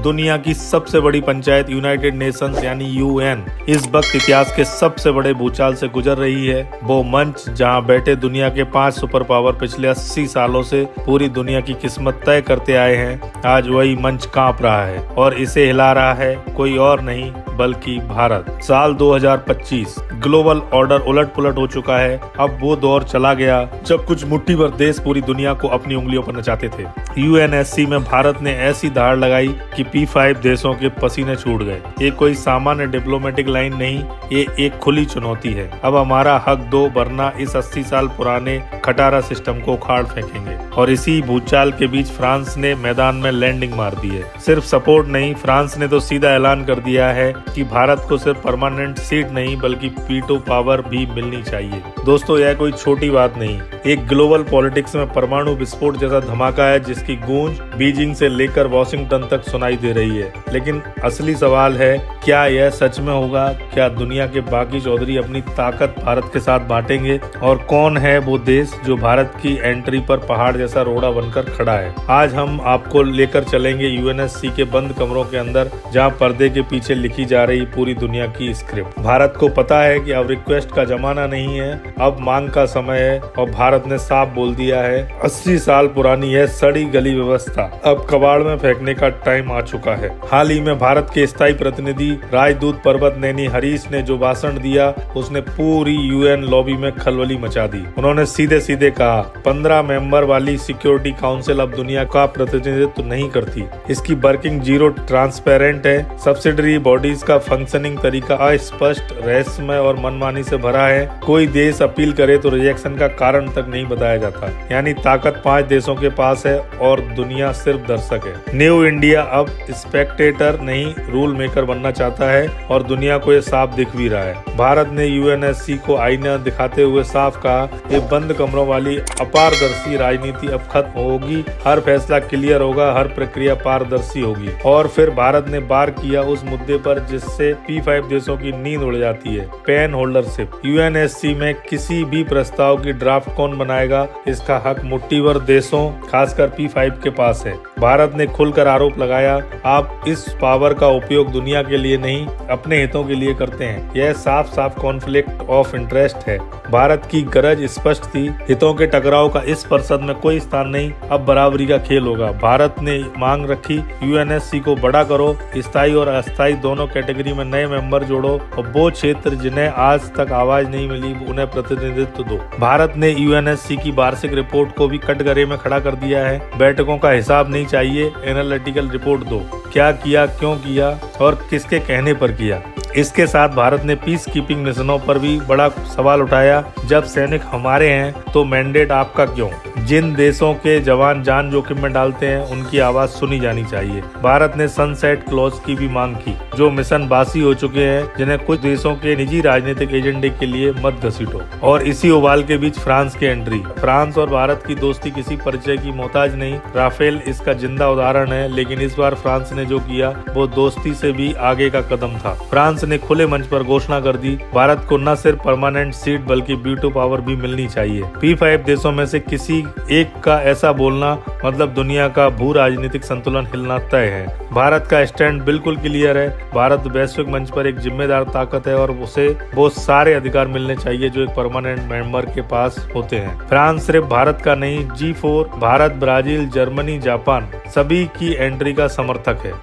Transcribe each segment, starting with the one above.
दुनिया की सबसे बड़ी पंचायत यूनाइटेड नेशंस यानी यूएन इस वक्त इतिहास के सबसे बड़े भूचाल से गुजर रही है। वो मंच जहां बैठे दुनिया के 5 सुपर पावर पिछले 80 सालों से पूरी दुनिया की किस्मत तय करते आए हैं, आज वही मंच कांप रहा है और इसे हिला रहा है कोई और नहीं बल्कि भारत। साल 2025 ग्लोबल ऑर्डर उलट पुलट हो चुका है। अब वो दौर चला गया जब कुछ मुट्ठी भर देश पूरी दुनिया को अपनी उंगलियों पर नचाते थे। यूएनएससी में भारत ने ऐसी दहाड़ लगाई कि P5 देशों के पसीने छूट गए। ये कोई सामान्य डिप्लोमेटिक लाइन नहीं, ये एक खुली चुनौती है। अब हमारा हक दो, वरना इस 80 साल पुराने खटारा सिस्टम को उखाड़ फेंकेंगे। और इसी भूचाल के बीच फ्रांस ने मैदान में लैंडिंग मार दी है। सिर्फ सपोर्ट नहीं, फ्रांस ने तो सीधा ऐलान कर दिया है कि भारत को सिर्फ परमानेंट सीट नहीं बल्कि वीटो पावर भी मिलनी चाहिए। दोस्तों, यह कोई छोटी बात नहीं। एक ग्लोबल पॉलिटिक्स में परमाणु विस्फोट जैसा धमाका है जिसकी गूंज बीजिंग से लेकर वॉशिंगटन तक सुनाई दे रही है। लेकिन असली सवाल है, क्या यह सच में होगा? क्या दुनिया के बाकी चौधरी अपनी ताकत भारत के साथ बांटेंगे? और कौन है वो देश जो भारत की एंट्री पर पहाड़ जैसा रोड़ा बनकर खड़ा है? आज हम आपको लेकर चलेंगे यूएनएससी के बंद कमरों के अंदर, जहां पर्दे के पीछे लिखी जा रही पूरी दुनिया की स्क्रिप्ट। भारत को पता है कि अब रिक्वेस्ट का जमाना नहीं है, अब मांग का समय है। और भारत ने साफ बोल दिया है, 80 साल पुरानी है सड़ी गली व्यवस्था अब कबाड़ में फेंकने का टाइम आ चुका है। हाल ही में भारत के स्थायी प्रतिनिधि राजदूत पर्वत नैनी हरीश ने जो भाषण दिया, उसने पूरी यूएन लॉबी में खलबली मचा दी। उन्होंने सीधे सीधे कहा, 15 मेंबर वाली सिक्योरिटी काउंसिल अब दुनिया का प्रतिनिधित्व नहीं करती। इसकी वर्किंग जीरो ट्रांसपेरेंट है। सब्सिडरी बॉडीज का फंक्शनिंग तरीका अस्पष्ट, रहस्यमय और मनमानी से भरा है। कोई देश अपील करे तो रिजेक्शन का कारण तक नहीं बताया जाता। यानी ताकत 5 देशों के पास है और दुनिया सिर्फ दर्शक है। न्यू इंडिया अब स्पेक्टेटर नहीं रूल मेकर बनना चाहता है और दुनिया को ये साफ दिख भी रहा है। भारत ने यूएनएससी को आईना दिखाते हुए साफ कहा, ये बंद कमरों वाली अपारदर्शी राजनीति अब खत्म होगी। हर फैसला क्लियर होगा, हर प्रक्रिया पारदर्शी होगी। और फिर भारत ने बार किया उस मुद्दे पर जिससे P5 देशों की नींद उड़ जाती है, पेन होल्डरशिप। यूएनएससी में किसी भी प्रस्ताव की ड्राफ्ट कौन बनाएगा, इसका हक मुट्ठीभर देशों खासकर P5 के पास है। भारत ने खुलकर आरोप लगाया, आप इस पावर का उपयोग दुनिया के लिए नहीं अपने हितों के लिए करते हैं। यह साफ साफ कॉन्फ्लिक्ट ऑफ इंटरेस्ट है। भारत की गरज स्पष्ट थी, हितों के टकराव का इस परिषद में कोई स्थान नहीं, अब बराबरी का खेल होगा। भारत ने मांग रखी, यूएनएससी को बड़ा करो, स्थायी और अस्थायी दोनों कैटेगरी में नए मेंबर जोड़ो और वो क्षेत्र जिन्हें आज तक आवाज नहीं मिली उन्हें प्रतिनिधित्व दो। भारत ने यूएनएससी की वार्षिक रिपोर्ट को भी कटघरे में खड़ा कर दिया है। बैठकों का हिसाब नहीं चाहिए, एनालिटिकल रिपोर्ट दो। क्या किया, क्यों किया और किसके कहने पर किया। इसके साथ भारत ने पीस कीपिंग मिशनों पर भी बड़ा सवाल उठाया। जब सैनिक हमारे हैं तो मैंडेट आपका क्यों? जिन देशों के जवान जान जोखिम में डालते हैं उनकी आवाज सुनी जानी चाहिए। भारत ने सनसेट क्लॉज की भी मांग की, जो मिशन बासी हो चुके हैं, जिन्हें कुछ देशों के निजी राजनीतिक एजेंडे के लिए मत घसीटो। और इसी उबाल के बीच फ्रांस की एंट्री। फ्रांस और भारत की दोस्ती किसी परिचय की मोहताज नहीं। राफेल इसका जिंदा उदाहरण है, लेकिन इस बार फ्रांस ने जो किया वो दोस्ती से भी आगे का कदम था। फ्रांस ने खुले मंच पर घोषणा कर दी, भारत को न सिर्फ परमानेंट सीट बल्कि वीटो पावर भी मिलनी चाहिए। P5 देशों में से किसी एक का ऐसा बोलना मतलब दुनिया का भू राजनीतिक संतुलन हिलना तय है। भारत का स्टैंड बिल्कुल क्लियर है। भारत वैश्विक मंच पर एक जिम्मेदार ताकत है और उसे वो सारे अधिकार मिलने चाहिए जो एक परमानेंट मेंबर के पास होते हैं। फ्रांस सिर्फ भारत का नहीं, G4 Bharat, Brazil, Germany, Japan सभी की एंट्री का समर्थक है।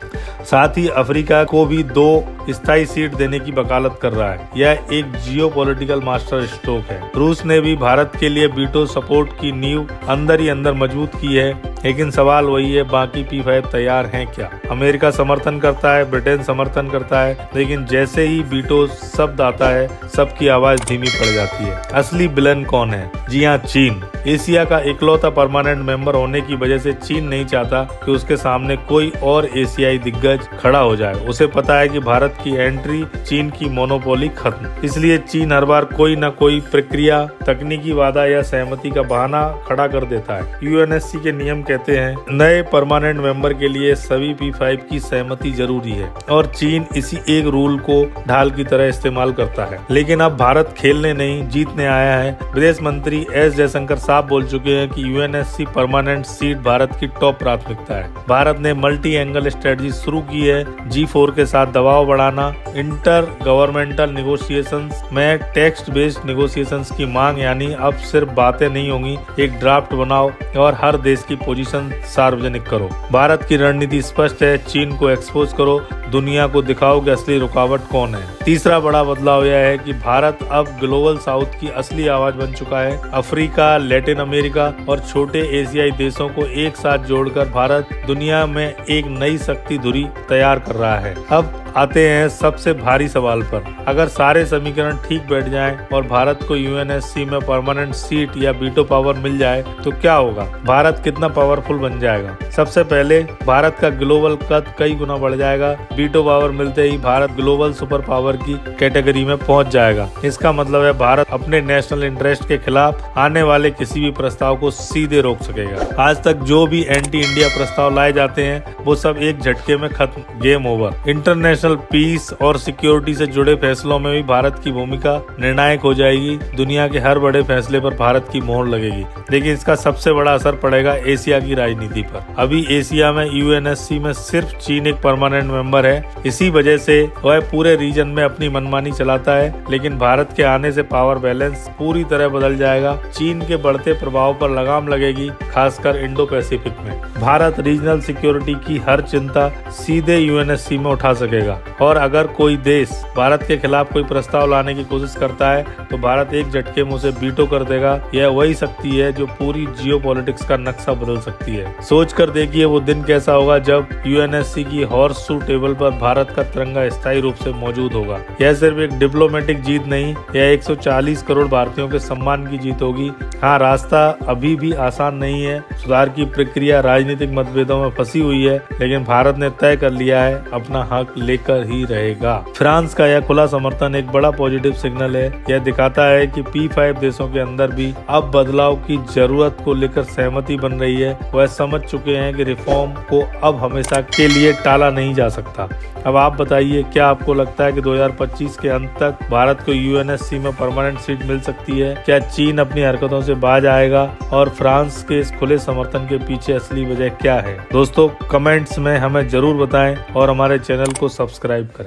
साथ ही अफ्रीका को भी 2 स्थायी सीट देने की वकालत कर रहा है। यह एक जियोपॉलिटिकल मास्टर स्ट्रोक है। रूस ने भी भारत के लिए वीटो सपोर्ट की नींव अंदर ही अंदर मजबूत की है। लेकिन सवाल वही है, बाकी P5 तैयार हैं क्या? अमेरिका समर्थन करता है, ब्रिटेन समर्थन करता है, लेकिन जैसे ही वीटो शब्द आता है सबकी आवाज धीमी पड़ जाती है। असली विलन कौन है? जी हाँ, चीन। एशिया का इकलौता परमानेंट मेंबर होने की वजह से चीन नहीं चाहता कि उसके सामने कोई और एशियाई दिग्गज खड़ा हो जाए। उसे पता है कि भारत की एंट्री चीन की मोनोपोली खत्म। इसलिए चीन हर बार कोई न कोई प्रक्रिया, तकनीकी वादा या सहमति का बहाना खड़ा कर देता है। यूएनएससी के नियम कहते हैं, नए परमानेंट मेंबर के लिए सभी P5 की सहमति जरूरी है और चीन इसी एक रूल को ढाल की तरह इस्तेमाल करता है। लेकिन अब भारत खेलने नहीं जीतने आया है। विदेश मंत्री एस जयशंकर साफ साफ बोल चुके हैं कि यूएनएससी परमानेंट सीट भारत की टॉप प्राथमिकता है। भारत ने मल्टी एंगल स्ट्रेटजी शुरू की है, G4 के साथ दबाव बढ़ाना, इंटर गवर्नमेंटल नेगोशिएशंस में टेक्स्ट बेस्ड नेगोशिएशंस की मांग, यानी अब सिर्फ बातें नहीं होंगी, एक ड्राफ्ट बनाओ और हर देश की पोजीशन सार्वजनिक करो। भारत की रणनीति स्पष्ट है, चीन को एक्सपोज करो, दुनिया को दिखाओ कि असली रुकावट कौन है। तीसरा बड़ा बदलाव यह है कि भारत अब ग्लोबल साउथ की असली आवाज बन चुका है। अफ्रीका, लैटिन अमेरिका और छोटे एशियाई देशों को एक साथ जोड़कर भारत दुनिया में एक नई शक्ति धुरी तैयार कर रहा है। अब आते हैं सबसे भारी सवाल पर। अगर सारे समीकरण ठीक बैठ जाएं और भारत को यूएनएससी में परमानेंट सीट या वीटो पावर मिल जाए तो क्या होगा? भारत कितना पावरफुल बन जाएगा? सबसे पहले भारत का ग्लोबल कद कई गुना बढ़ जाएगा। वीटो पावर मिलते ही भारत ग्लोबल सुपर पावर की कैटेगरी में पहुंच जाएगा। इसका मतलब है भारत अपने नेशनल इंटरेस्ट के खिलाफ आने वाले किसी भी प्रस्ताव को सीधे रोक सकेगा। आज तक जो भी एंटी इंडिया प्रस्ताव लाए जाते हैं वो सब एक झटके में खत्म, गेम ओवर। इंटरनेशनल पीस और सिक्योरिटी से जुड़े फैसलों में भी भारत की भूमिका निर्णायक हो जाएगी। दुनिया के हर बड़े फैसले पर भारत की मोहर लगेगी। लेकिन इसका सबसे बड़ा असर पड़ेगा एशिया की राजनीति पर। अभी एशिया में यूएनएससी में सिर्फ चीन एक परमानेंट मेंबर है। इसी वजह से वह पूरे रीजन में अपनी मनमानी चलाता है। लेकिन भारत के आने से पावर बैलेंस पूरी तरह बदल जाएगा। चीन के बढ़ते प्रभाव पर लगाम लगेगी, खासकर इंडो पैसिफिक में। भारत रीजनल सिक्योरिटी की हर चिंता सीधे यूएनएससी में उठा सकेगा और अगर कोई देश भारत के खिलाफ कोई प्रस्ताव लाने की कोशिश करता है तो भारत एक झटके में उसे वीटो कर देगा। यह वही शक्ति है जो पूरी जियोपॉलिटिक्स का नक्शा बदल सकती है। सोच कर देखिए वो दिन कैसा होगा जब यूएनएससी की हॉर्स शू टेबल पर भारत का तिरंगा स्थायी रूप से मौजूद होगा। यह सिर्फ एक डिप्लोमेटिक जीत नहीं, यह 140 करोड़ भारतीयों के सम्मान की जीत होगी। हाँ, रास्ता अभी भी आसान नहीं है। सुधार की प्रक्रिया राजनीतिक मतभेदों में फंसी हुई है, लेकिन भारत ने तय कर लिया है अपना हक लेकर ही रहेगा। फ्रांस का यह खुला समर्थन एक बड़ा पॉजिटिव सिग्नल है। यह दिखाता है कि P5 देशों के अंदर भी अब बदलाव की जरूरत को लेकर सहमति बन रही है। वह समझ चुके हैं कि रिफॉर्म को अब हमेशा के लिए टाला नहीं जा सकता। अब आप बताइए, क्या आपको लगता है कि 2025 के अंत तक भारत को यूएनएससी में परमानेंट सीट मिल सकती है? क्या चीन अपनी हरकतों से बाज आएगा और फ्रांस के इस खुले समर्थन के पीछे असली वजह क्या है? दोस्तों, कमेंट्स में हमें जरूर बताएं और हमारे चैनल को सब्सक्राइब करें।